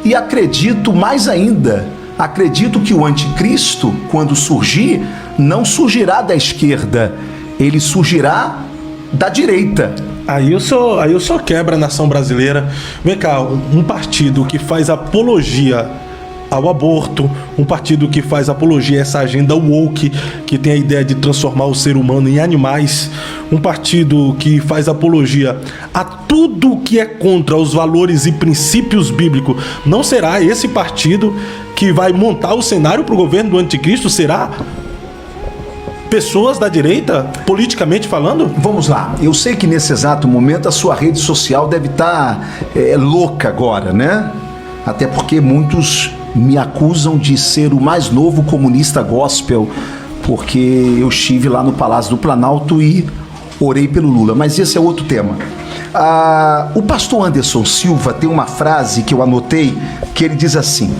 E acredito mais ainda, acredito que o anticristo, quando surgir, não surgirá da esquerda, ele surgirá da direita. Aí o senhor quebra a nação brasileira. Vem cá, um partido que faz apologia ao aborto, um partido que faz apologia a essa agenda woke, que tem a ideia de transformar o ser humano em animais, um partido que faz apologia a tudo que é contra os valores e princípios bíblicos, não será esse partido que vai montar o cenário para o governo do anticristo? Será pessoas da direita, politicamente falando? Vamos lá, eu sei que nesse exato momento a sua rede social deve estar louca agora, né? Até porque muitos me acusam de ser o mais novo comunista gospel, porque eu estive lá no Palácio do Planalto e orei pelo Lula, mas esse é outro tema. O pastor Anderson Silva tem uma frase que eu anotei, que ele diz assim,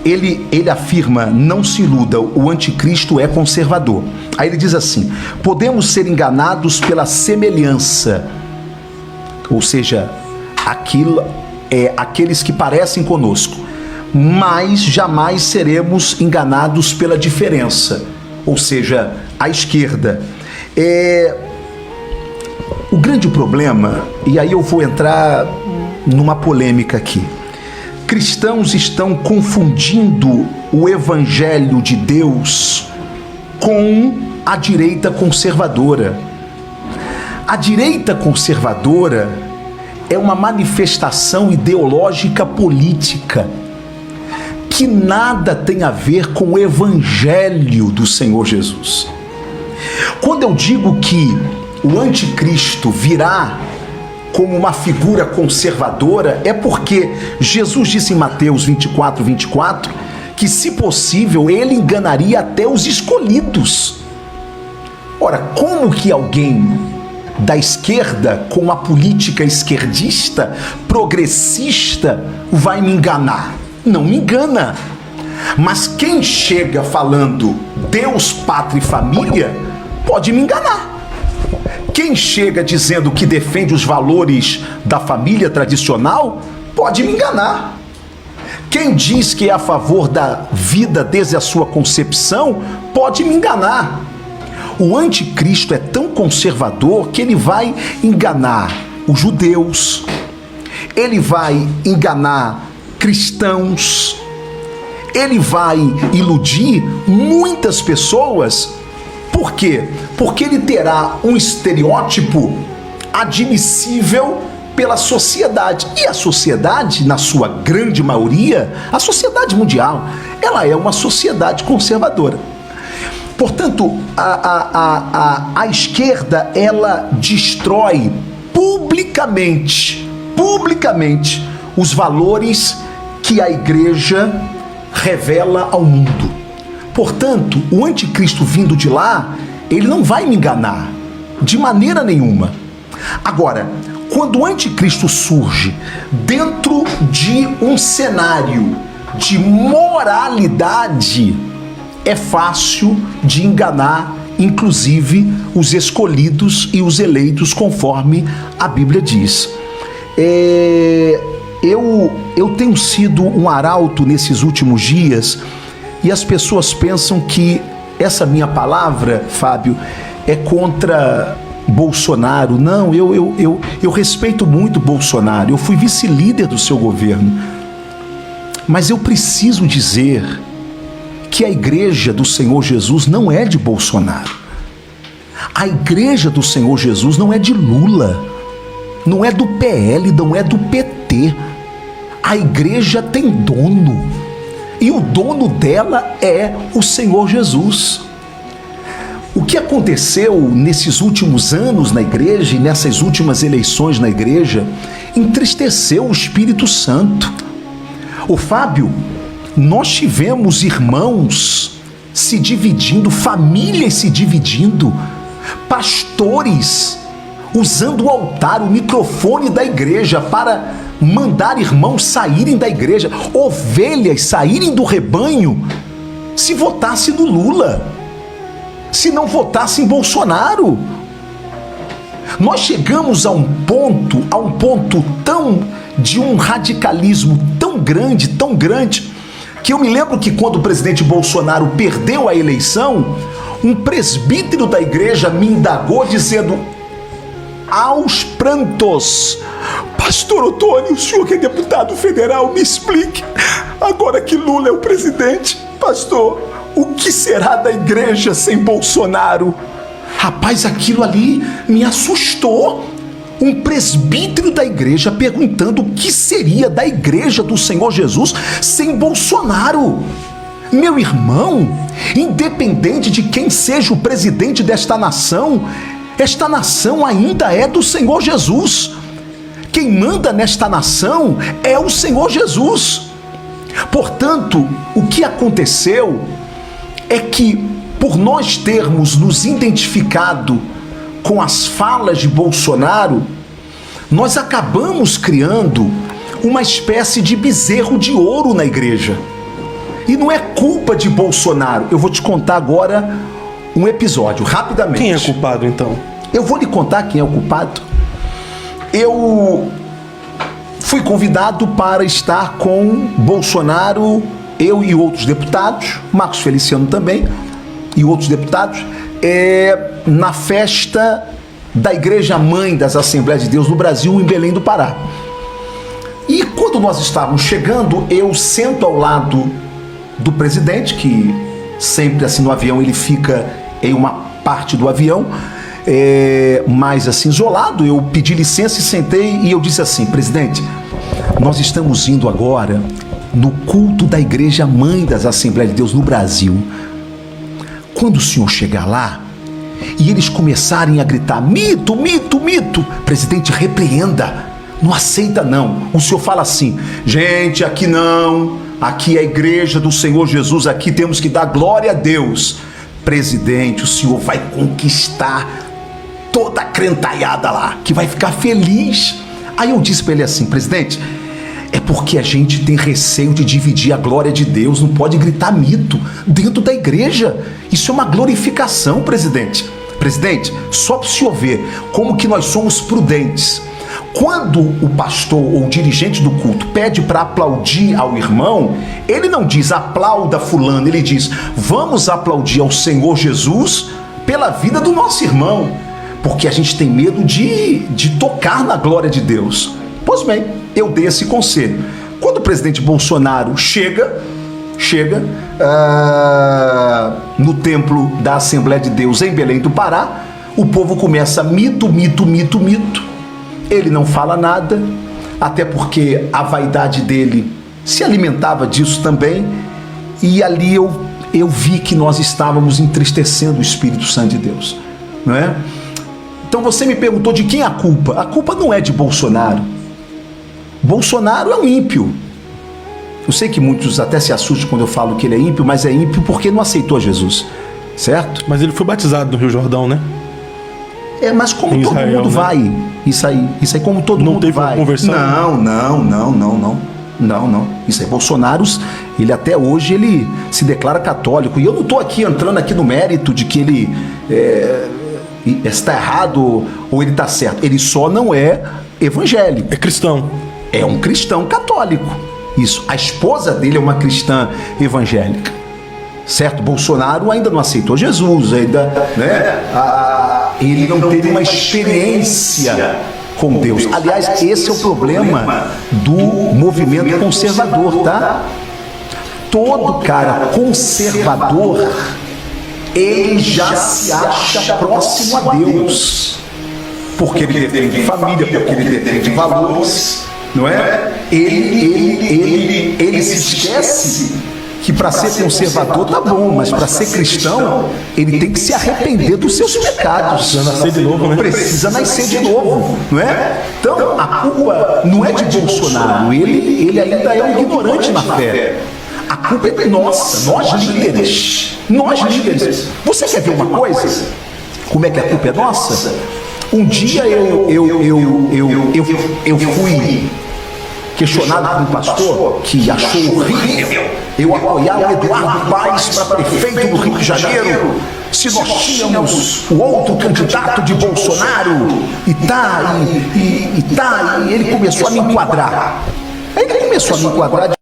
ele afirma, não se iluda, o anticristo é conservador. Aí ele diz assim, podemos ser enganados pela semelhança, ou seja, aqueles que parecem conosco, mas jamais seremos enganados pela diferença, ou seja, a esquerda. O grande problema, e aí eu vou entrar numa polêmica aqui, cristãos estão confundindo o evangelho de Deus com a direita conservadora. A direita conservadora é uma manifestação ideológica política que nada tem a ver com o evangelho do Senhor Jesus. Quando eu digo que o anticristo virá como uma figura conservadora, é porque Jesus disse em Mateus 24, que, se possível, ele enganaria até os escolhidos. Ora, como que alguém da esquerda, com uma política esquerdista, progressista, vai me enganar? Não me engana. Mas quem chega falando Deus, pátria e família, pode me enganar. Quem chega dizendo que defende os valores da família tradicional, pode me enganar. Quem diz que é a favor da vida desde a sua concepção, pode me enganar. O anticristo é tão conservador que ele vai enganar os judeus, ele vai enganar cristãos, ele vai iludir muitas pessoas. Por quê? Porque ele terá um estereótipo admissível pela sociedade. E a sociedade, na sua grande maioria, a sociedade mundial, ela é uma sociedade conservadora. Portanto, a esquerda, ela destrói publicamente os valores que a igreja revela ao mundo. Portanto, o anticristo vindo de lá, ele não vai me enganar, de maneira nenhuma. Agora, quando o anticristo surge dentro de um cenário de moralidade, é fácil de enganar, inclusive, os escolhidos e os eleitos, conforme a Bíblia diz. Eu tenho sido um arauto nesses últimos dias, e as pessoas pensam que essa minha palavra, Fábio, é contra Bolsonaro. Não, eu respeito muito Bolsonaro, eu fui vice-líder do seu governo. Mas eu preciso dizer que a igreja do Senhor Jesus não é de Bolsonaro. A igreja do Senhor Jesus não é de Lula, não é do PL, não é do PT. A igreja tem dono, e o dono dela é o Senhor Jesus. O que aconteceu nesses últimos anos na igreja e nessas últimas eleições na igreja entristeceu o Espírito Santo. Ô Fábio, nós tivemos irmãos se dividindo, famílias se dividindo, pastores usando o altar, o microfone da igreja para mandar irmãos saírem da igreja, ovelhas saírem do rebanho, se votasse no Lula, se não votasse em Bolsonaro. Nós chegamos a um ponto tão de um radicalismo tão grande, que eu me lembro que quando o presidente Bolsonaro perdeu a eleição, um presbítero da igreja me indagou dizendo aos prantos: Pastor Otônio, o senhor que é deputado federal, me explique, agora que Lula é o presidente, pastor, o que será da igreja sem Bolsonaro? Rapaz, aquilo ali me assustou. Um presbítero da igreja perguntando o que seria da igreja do Senhor Jesus sem Bolsonaro. Meu irmão, independente de quem seja o presidente desta nação, esta nação ainda é do Senhor Jesus. Quem manda nesta nação é o Senhor Jesus. Portanto, o que aconteceu é que, por nós termos nos identificado com as falas de Bolsonaro, nós acabamos criando uma espécie de bezerro de ouro na igreja. E não é culpa de Bolsonaro. Eu vou te contar agora um episódio, rapidamente. Quem é culpado, então? Eu vou lhe contar quem é o culpado. Eu fui convidado para estar com Bolsonaro, eu e outros deputados, Marcos Feliciano também, e outros deputados, na festa da Igreja Mãe das Assembleias de Deus no Brasil, em Belém do Pará. E quando nós estávamos chegando, eu sento ao lado do presidente, que sempre assim no avião ele fica em uma parte do avião, mais assim isolado. Eu pedi licença e sentei e eu disse assim: presidente, nós estamos indo agora no culto da Igreja Mãe das Assembleias de Deus no Brasil. Quando o senhor chegar lá e eles começarem a gritar mito, mito, mito, presidente, repreenda, não aceita não. O senhor fala assim: gente, aqui não, aqui é a igreja do Senhor Jesus, aqui temos que dar glória a Deus. Presidente, o senhor vai conquistar toda a crentaiada lá, que vai ficar feliz. Aí eu disse para ele assim: presidente, é porque a gente tem receio de dividir a glória de Deus, não pode gritar mito dentro da igreja. Isso é uma glorificação, presidente. Presidente, só para o senhor ver como que nós somos prudentes. Quando o pastor ou o dirigente do culto pede para aplaudir ao irmão, ele não diz aplauda fulano, ele diz vamos aplaudir ao Senhor Jesus pela vida do nosso irmão, porque a gente tem medo de tocar na glória de Deus. Pois bem, eu dei esse conselho. Quando o presidente Bolsonaro chega no templo da Assembleia de Deus em Belém do Pará, o povo começa mito, mito, mito, mito. Ele não fala nada, até porque a vaidade dele se alimentava disso também, e ali eu vi que nós estávamos entristecendo o Espírito Santo de Deus, não é? Então você me perguntou de quem é a culpa. A culpa não é de Bolsonaro. Bolsonaro é um ímpio. Eu sei que muitos até se assustam quando eu falo que ele é ímpio, mas é ímpio porque não aceitou Jesus, certo? Mas ele foi batizado no Rio Jordão, né? Mas como em todo Israel, mundo, né? Vai. Isso aí como todo não mundo vai. Não teve conversão? Não. Isso aí, Bolsonaro, ele até hoje ele se declara católico. E eu não estou aqui entrando aqui no mérito de que ele está errado ou ele está certo. Ele só não é evangélico. É cristão. É um cristão católico. Isso. A esposa dele é uma cristã evangélica. Certo? Bolsonaro ainda não aceitou Jesus, ainda, né? Ele não teve uma experiência com Deus. Aliás, esse é o problema do movimento conservador, tá? Todo cara conservador, ele já se acha próximo a Deus, porque ele defende família, porque ele defende valores, não é? Ele se esquece que para ser conservador tá bom, mas para ser cristão, ele tem que se arrepender dos seus pecados. Precisa nascer de novo, né? Precisa nascer de novo, não é? Então, a culpa não é de Bolsonaro, ele ainda é um ignorante na fé. A culpa é nossa, nós líderes. Você quer ver uma coisa? Como é que a culpa é nossa? Um dia eu fui questionado por um pastor que achou horrível eu apoiar o Eduardo Paes para prefeito do Rio de Janeiro, se nós tínhamos o outro candidato de Bolsonaro, e ele começou a me enquadrar. Aí ele começou a me enquadrar